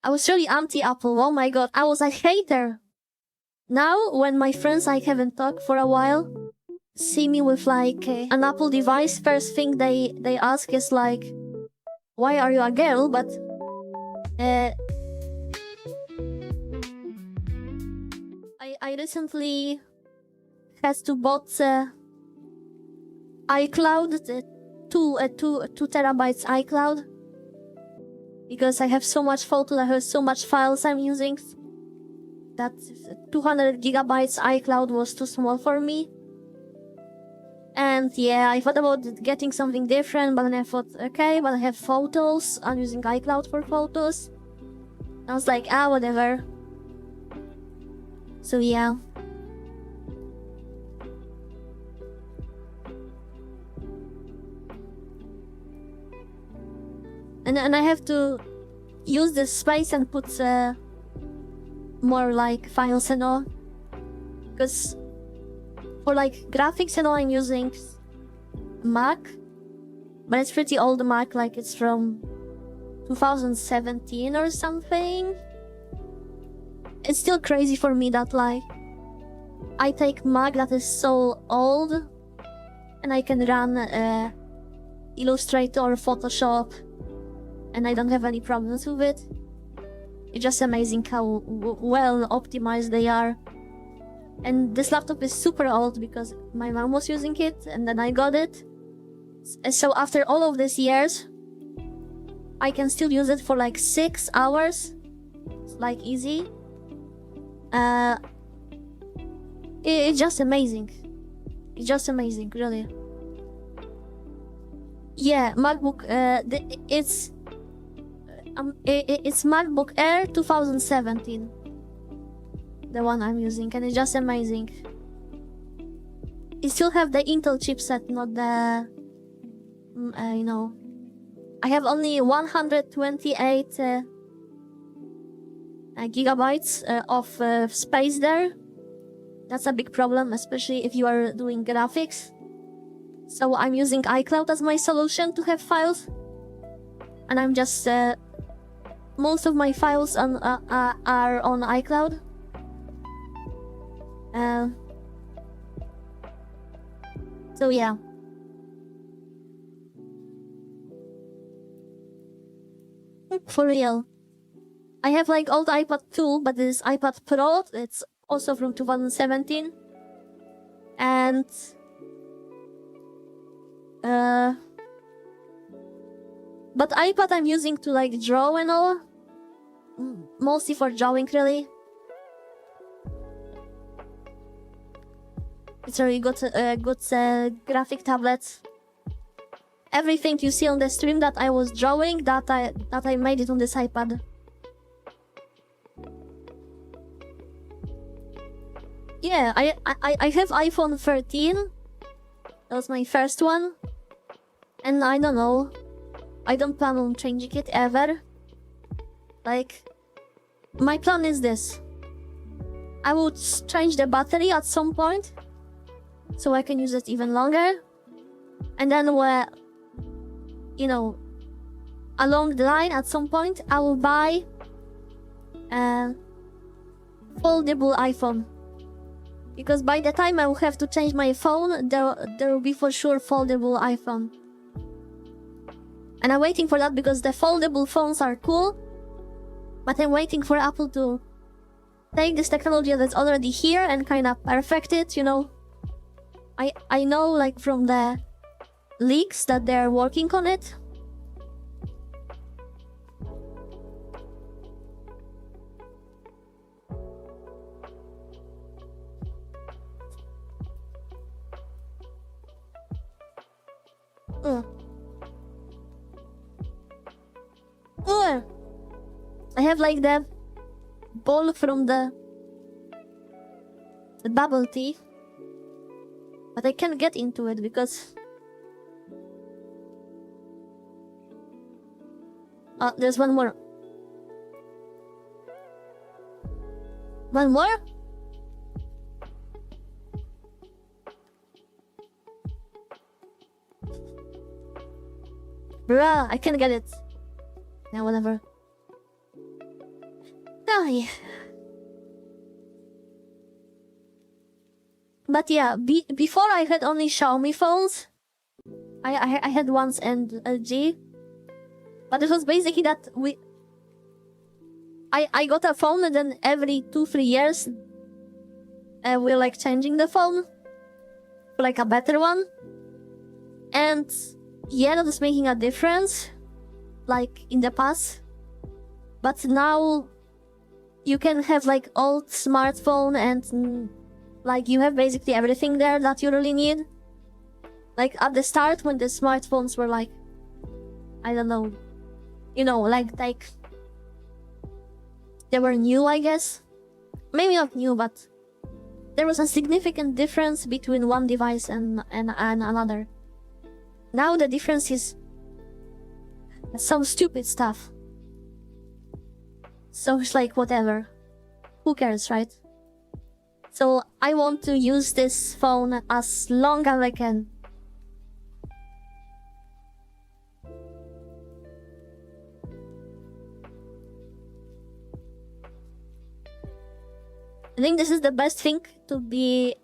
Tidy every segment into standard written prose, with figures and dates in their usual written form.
I was really anti-Apple. Oh my god, I was a hater. Now, when my friends I haven't talked for a while see me with like an Apple device, first thing they ask is like, why are you a girl? But I recently had to bought iCloud, 2 terabytes iCloud, because I have so much photos, I have so much files I'm using, that 200 gigabytes iCloud was too small for me. And yeah, I thought about getting something different, but then I thought, okay, but I have photos, I'm using iCloud for photos. I was like, whatever. So yeah. And I have to use this space and put more like files and all, because for like graphics and all I'm using Mac, but it's pretty old Mac, like it's from 2017 or something. It's still crazy for me that like I take Mac that is so old and I can run Illustrator or Photoshop and I don't have any problems with it. It's just amazing how well optimized they are. And this laptop is super old because my mom was using it and then I got it. So after all of these years, I can still use it for like 6 hours. It's like easy. It's just amazing. It's just amazing, really. Yeah, MacBook. It's MacBook Air 2017. The one I'm using, and it's just amazing. It still have the Intel chipset, not the you know. I have only 128 gigabytes of space there. That's a big problem, especially if you are doing graphics. So I'm using iCloud as my solution to have files, and I'm just most of my files are on iCloud. So yeah. For real. I have like old iPad 2, but this iPad Pro, it's also from 2017. And but iPad I'm using to like draw and all. Mostly for drawing, really. It's a really good graphic tablet. Everything you see on the stream that I was drawing, that I made it on this iPad. Yeah, I have iPhone 13. That was my first one. And I don't know. I don't plan on changing it ever. Like, my plan is this. I would change the battery at some point, so I can use it even longer. And then you know, along the line at some point, I will buy a foldable iPhone. Because by the time I will have to change my phone, there will be for sure foldable iPhone. And I'm waiting for that because the foldable phones are cool. But I'm waiting for Apple to take this technology that's already here and kind of perfect it, you know. I know like from the leaks that they're working on it. I have like the ball from the bubble tea, but I can't get into it because there's one more. One more? Bruh, I can't get it. Yeah, whatever. Aye. But yeah, before I had only Xiaomi phones. I had once and LG. But it was basically that I got a phone and then every 2-3 years we're like changing the phone for like a better one. And yeah, that is making a difference, like in the past. But now you can have like old smartphone and like you have basically everything there that you really need. Like at the start when the smartphones were like, I don't know, you know, like they were new, I guess. Maybe not new, but there was a significant difference between one device and another. Now the difference is some stupid stuff. So it's like, whatever. Who cares, right? So I want to use this phone as long as I can. I think this is the best thing to be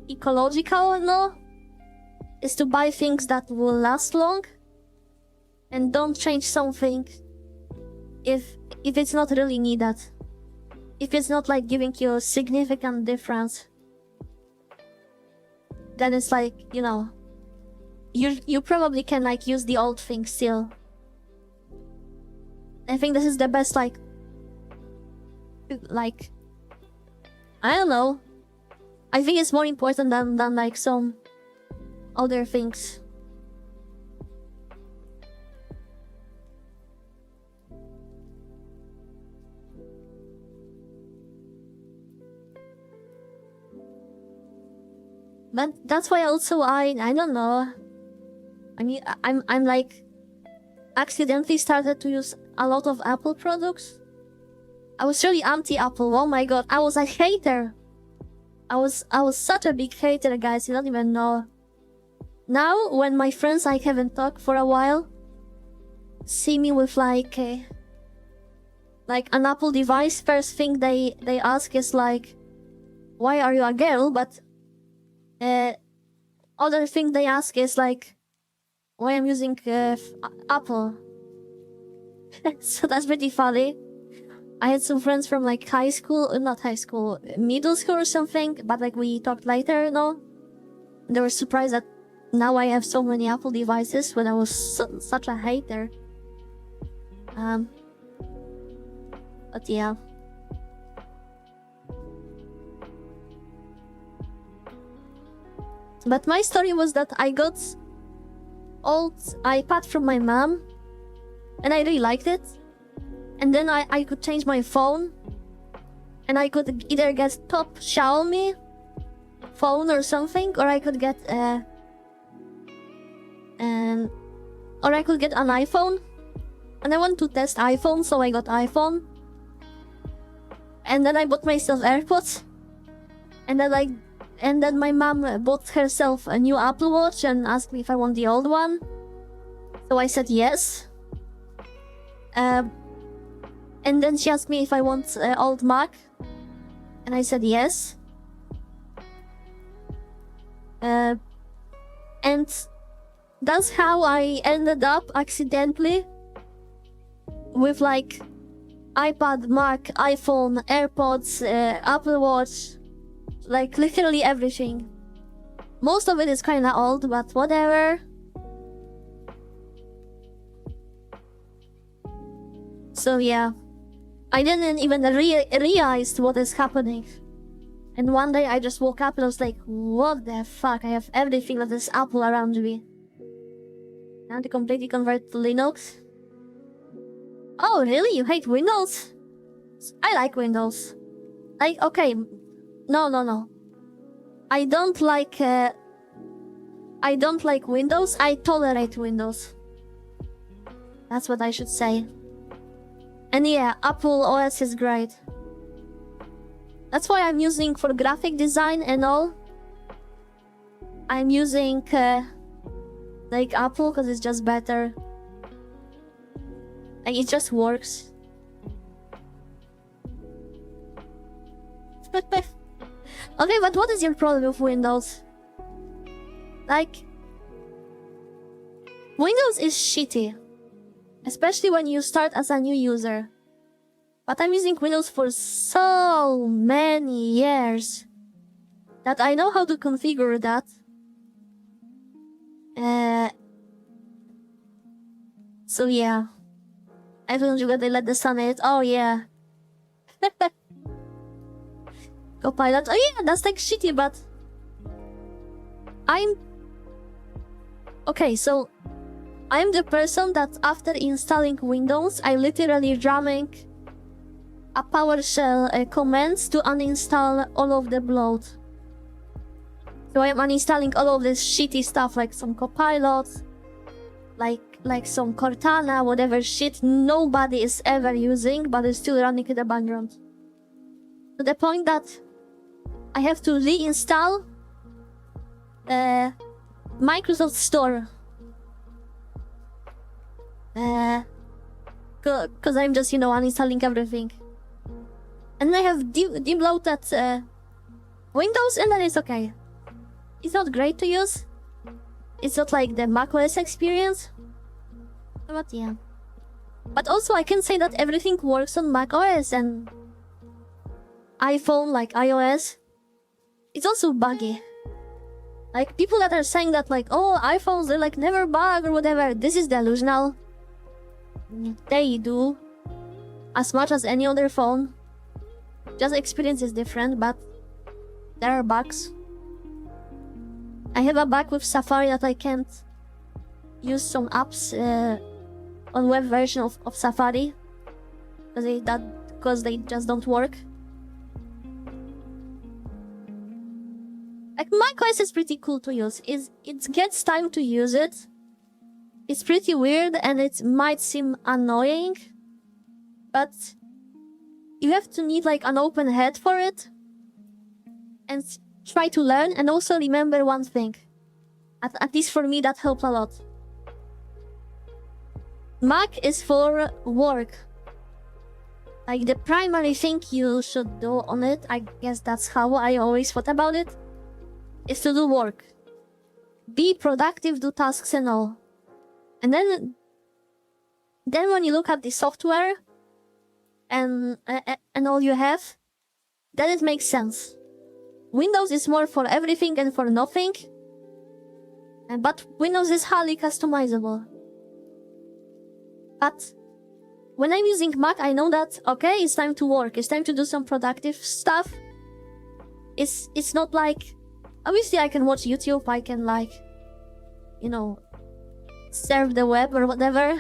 ecological, no? Is to buy things that will last long and don't change something if it's not really needed. If it's not like giving you a significant difference, then it's like, you know, you probably can like use the old thing still. I think this is the best like I don't know. I think it's more important than like some other things. But that's why also I don't know. I mean I'm like accidentally started to use a lot of Apple products. I was really anti-Apple. Oh my god, I was a hater. I was such a big hater, guys. You don't even know. Now, when my friends I haven't talked for a while see me with like an Apple device, first thing they ask is like, "Why are you a girl?" But other thing they ask is like, "Why I'm using Apple?" So that's pretty funny. I had some friends from like middle school or something, but like we talked later, you know? They were surprised that now I have so many Apple devices when I was such a hater. But yeah. But my story was that I got old iPad from my mom, and I really liked it. And then I could change my phone, and I could either get top Xiaomi phone or something, or I could get an iPhone. And I want to test iPhone, so I got iPhone. And then I bought myself AirPods. And then my mom bought herself a new Apple Watch and asked me if I want the old one. So I said yes. And then she asked me if I want old Mac, and I said yes. And that's how I ended up accidentally with like iPad, Mac, iPhone, AirPods, Apple Watch, like literally everything. Most of it is kinda old, but whatever. So yeah. I didn't even realize what is happening. And one day I just woke up and I was like, what the fuck? I have everything that is Apple around me. Now to completely convert to Linux. Oh, really? You hate Windows? I like Windows. Like, okay. No. I don't like Windows. I tolerate Windows. That's what I should say. And yeah, Apple OS is great. That's why I'm using for graphic design and all. I'm using like Apple because it's just better. Like it just works. Okay, but what is your problem with Windows? Like, Windows is shitty, especially when you start as a new user. But I'm using Windows for so many years that I know how to configure that. So yeah. I told you that they let the sun hit. Oh yeah. Copilot. Oh yeah, that's like shitty, but okay, so I'm the person that after installing Windows, I literally ramming a PowerShell commands to uninstall all of the bloat. So I'm uninstalling all of this shitty stuff like some Copilot, like some Cortana, whatever shit nobody is ever using, but is still running in the background. To the point that I have to reinstall Microsoft Store. Cause I'm just, uninstalling everything. And I have de-bloated Windows, and then it's okay. It's not great to use. It's not like the macOS experience. But yeah. But also I can say that everything works on macOS and iPhone, like iOS. It's also buggy. Like, people that are saying that, like, oh, iPhones, they like never bug or whatever, this is delusional. They do. As much as any other phone. Just experience is different, but there are bugs. I have a bug with Safari that I can't use some apps on web version of Safari because they just don't work. Like, macOS is pretty cool to use. It gets time to use it. It's pretty weird and it might seem annoying, but you have to need like an open head for it and try to learn, and also remember one thing. At least for me, that helped a lot. Mac is for work. Like, the primary thing you should do on it, I guess that's how I always thought about it, is to do work. Be productive, do tasks and all. And then when you look at the software and all you have, then it makes sense. Windows is more for everything and for nothing, but Windows is highly customizable. But when I'm using Mac, I know that, okay, it's time to work, it's time to do some productive stuff. It's not like, obviously I can watch YouTube, I can like, surf the web or whatever.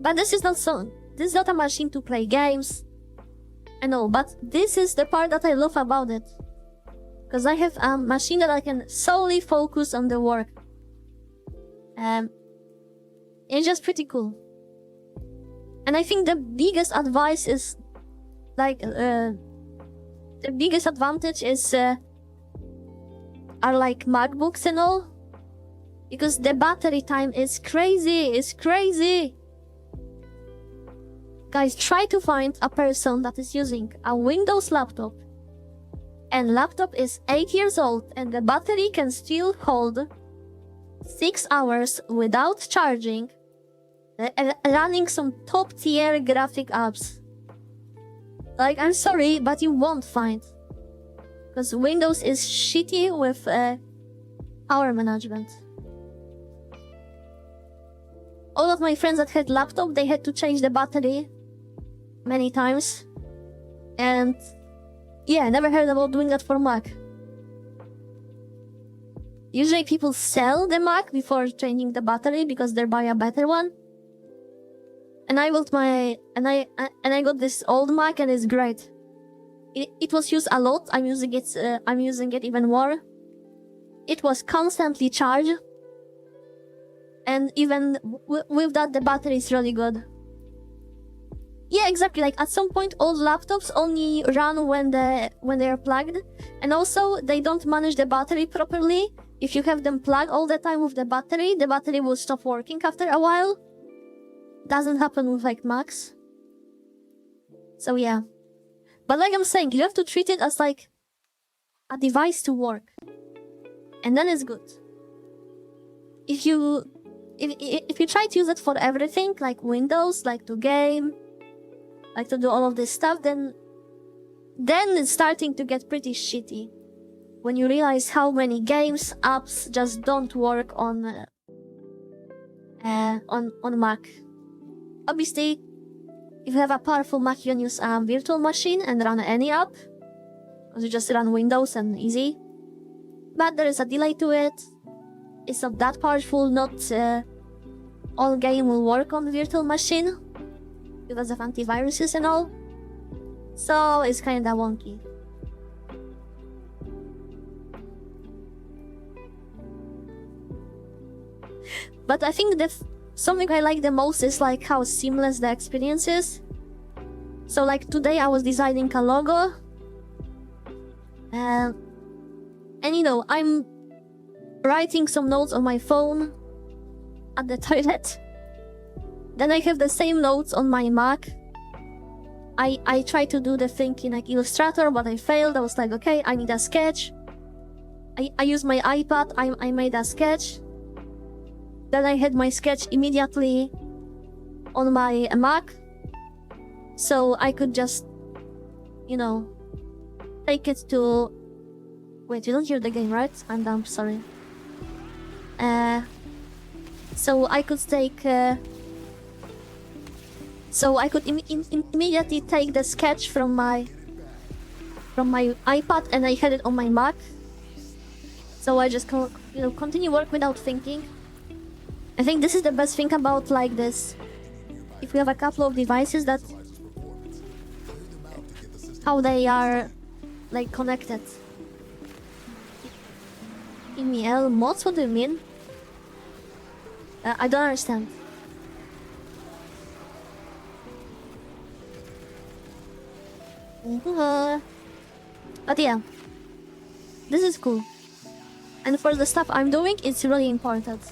But this is not a machine to play games. I know, but this is the part that I love about it. Because I have a machine that I can solely focus on the work. It's just pretty cool. And I think the biggest advice is, like, the biggest advantage is, are like MacBooks and all. Because the battery time is crazy, it's crazy. Guys, try to find a person that is using a Windows laptop and laptop is 8 years old and the battery can still hold 6 hours without charging, running some top tier graphic apps. Like, I'm sorry, but you won't find. Because Windows is shitty with power management. All of my friends that had laptop, they had to change the battery many times. And yeah, I never heard about doing that for Mac. Usually people sell the Mac before changing the battery because they buy a better one. And I built I got this old Mac and it's great. It was used a lot. I'm using it even more. It was constantly charged. And even with that, the battery is really good. Yeah, exactly. Like, at some point, old laptops only run when they are plugged, and also they don't manage the battery properly. If you have them plugged all the time with the battery will stop working after a while. doesn't happen with like Macs. So yeah. But like I'm saying, you have to treat it as like a device to work. And then it's good. If you try to use it for everything, like Windows, like to game, like to do all of this stuff, then it's starting to get pretty shitty. When you realize how many games, apps just don't work on Mac. Obviously, if you have a powerful Mac, you can use a virtual machine and run any app, because you just run Windows and easy. But there is a delay to it. It's not that powerful. Not all game will work on virtual machine because of antiviruses and all. So it's kinda wonky. But I think that something I like the most is like how seamless the experience is. So like today I was designing a logo. And you know, I'm writing some notes on my phone at the toilet. Then I have the same notes on my Mac. I tried to do the thing in like Illustrator, but I failed. I was like, okay, I need a sketch. I used my iPad, I made a sketch. Then I had my sketch immediately on my Mac. So I could just, you know, take it to... Wait, you don't hear the game, right? I'm dumb, sorry. So I could take... So I could immediately take the sketch from my iPad and I had it on my Mac. So I just continue work without thinking. I think this is the best thing about like this. If we have a couple of devices that how they are like connected. EML mods? What do you mean? I don't understand. But yeah, this is cool. And for the stuff I'm doing, it's really important.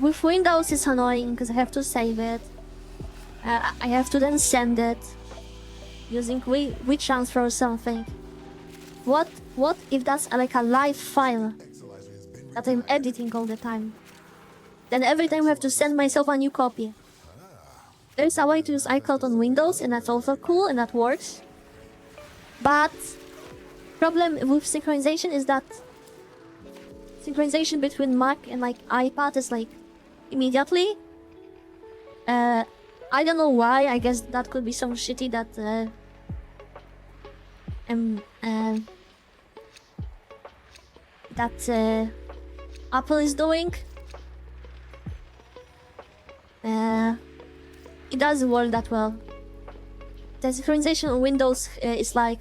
With Windows, it's annoying because I have to save it. I have to then send it using WeTransfer or something. What if that's like a live file that I'm editing all the time? Then every time I have to send myself a new copy. There's a way to use iCloud on Windows, and that's also cool, and that works. But problem with synchronization is that synchronization between Mac and like iPad is like immediately. I don't know why. I guess that could be some shitty that Apple is doing. It doesn't work that well. The synchronization on Windows is like,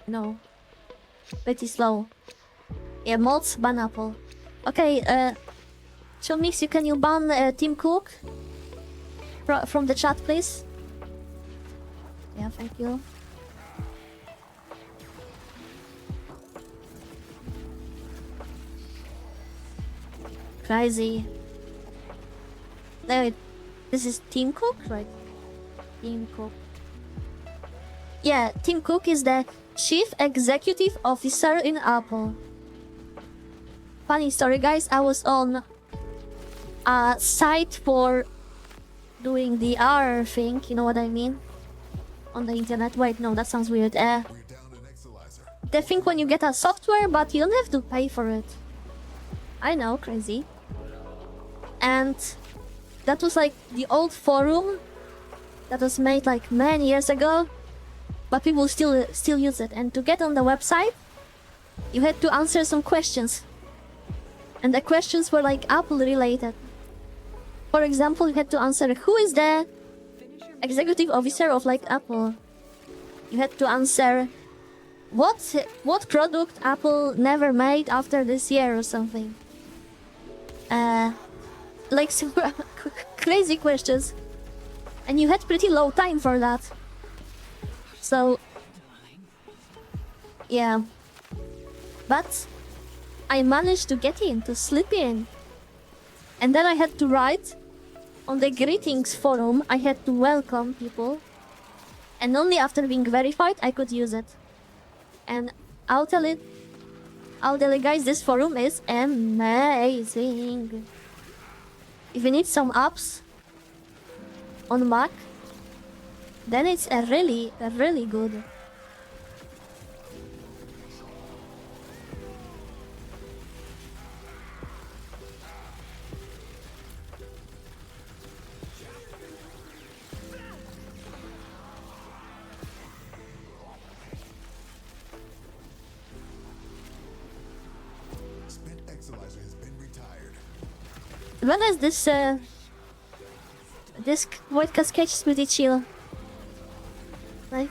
you know, pretty slow. Yeah, mods ban Apple. Okay, Chomix, can you ban Tim Cook from the chat, please? Yeah, thank you. Crazy. No, this is Tim Cook, right? Tim Cook. Yeah, Tim Cook is the Chief Executive Officer in Apple. Funny story, guys. I was on a site for doing the R thing, you know what I mean? On the internet. Wait, no, that sounds weird. The thing when you get a software, but you don't have to pay for it. I know, crazy. And that was like the old forum that was made like many years ago, but people still use it. And to get on the website, you had to answer some questions. And the questions were like Apple related. For example, you had to answer who is the executive officer of like Apple. You had to answer what product Apple never made after this year or something. Like super crazy questions. And you had pretty low time for that. So yeah. But I managed to get in, to slip in. And then I had to write on the greetings forum, I had to welcome people, and only after being verified, I could use it. And I'll tell you guys, this forum is amazing. If you need some apps on Mac, then it's a really good. When is this this white cascade is pretty chill. Like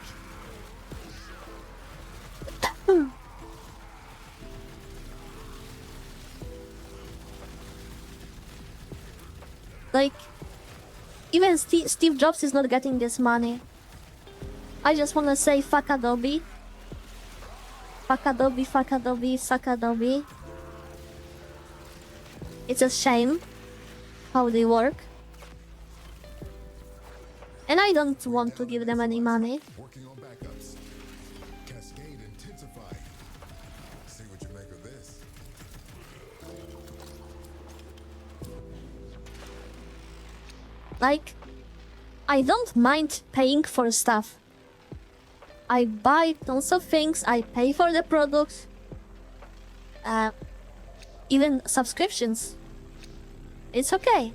like even Steve Jobs is not getting this money. I just wanna say fuck Adobe. Fuck Adobe, fuck Adobe, suck Adobe. It's a shame how they work. And I don't want to give them any money. Working on backups. Cascade intensified. See what you make of this. Like, I don't mind paying for stuff. I buy tons of things, I pay for the products. Even subscriptions. It's okay.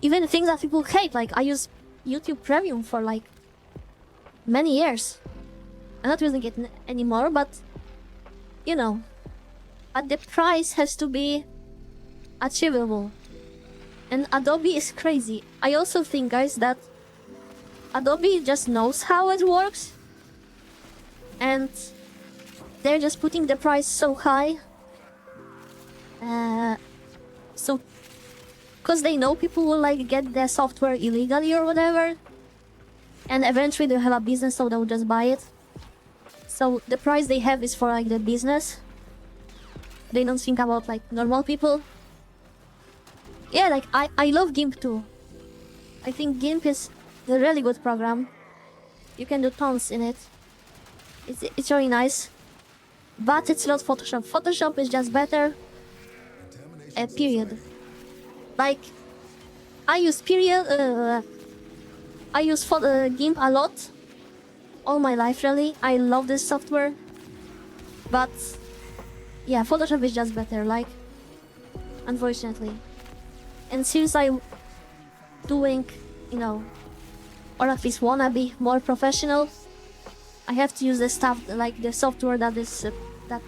Even things that people hate, like I use YouTube Premium for like many years. I'm not using it anymore, but you know, but the price has to be achievable. And Adobe is crazy. I also think, guys, that Adobe just knows how it works, and they're just putting the price so high. So, because they know people will like get their software illegally or whatever, and eventually they'll have a business, so they'll just buy it. So the price they have is for like the business. They don't think about like normal people. Yeah, like I love GIMP too. I think GIMP is a really good program. You can do tons in it. It's really nice. But it's not Photoshop. Photoshop is just better. Period. Like, I use GIMP a lot. All my life, really. I love this software. But, yeah, Photoshop is just better, like, unfortunately. And since I'm doing, you know, or at least wanna be more professional, I have to use the stuff, like the software that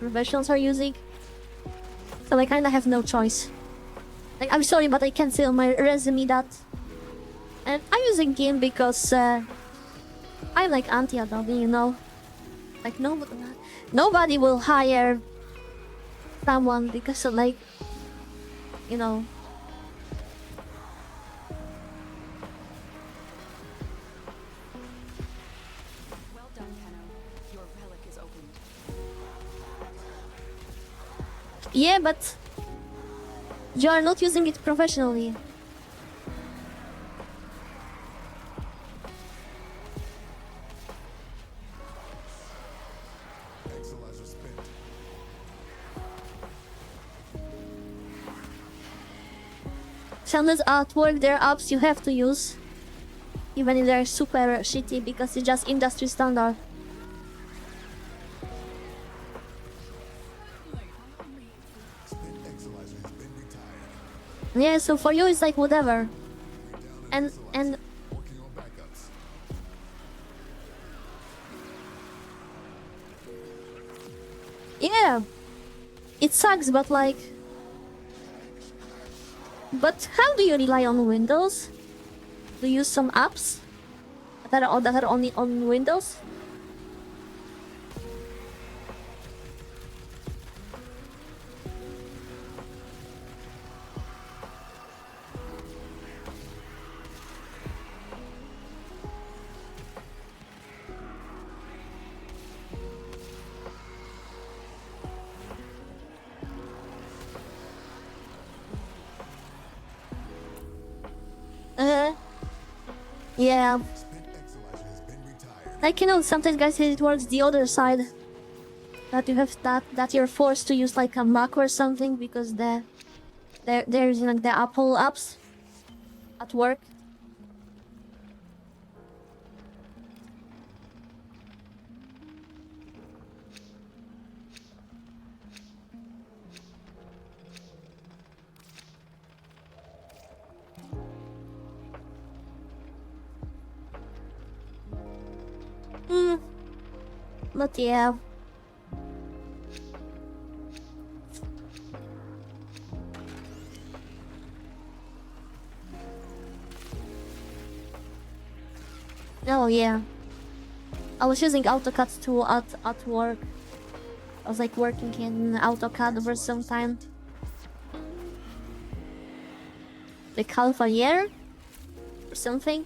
professionals are using. So I kinda have no choice. Like, I'm sorry, but I can't say on my resume that. And I'm using GIMP because I'm like anti-Adobe, you know. Like nobody will hire someone because of like, you know. Well done, Keno. Your relic is opened. Yeah, but you are not using it professionally. Equalizer spent. Standards artwork, there are apps you have to use, even if they're super shitty, because it's just industry standard. Spent equalizer has been retired. Yeah, so for you it's like whatever. And Working on backups. yeah, it sucks, but like, but how do you rely on Windows? Do you use some apps that are only on Windows? Yeah. Spent Exolizer has been retired. Like, you know, sometimes guys it works the other side. That you have that you're forced to use like a Mac or something because there's like the Apple apps at work. But yeah. Oh yeah. I was using AutoCAD too at work. I was like working in AutoCAD for some time. Like half a year or something.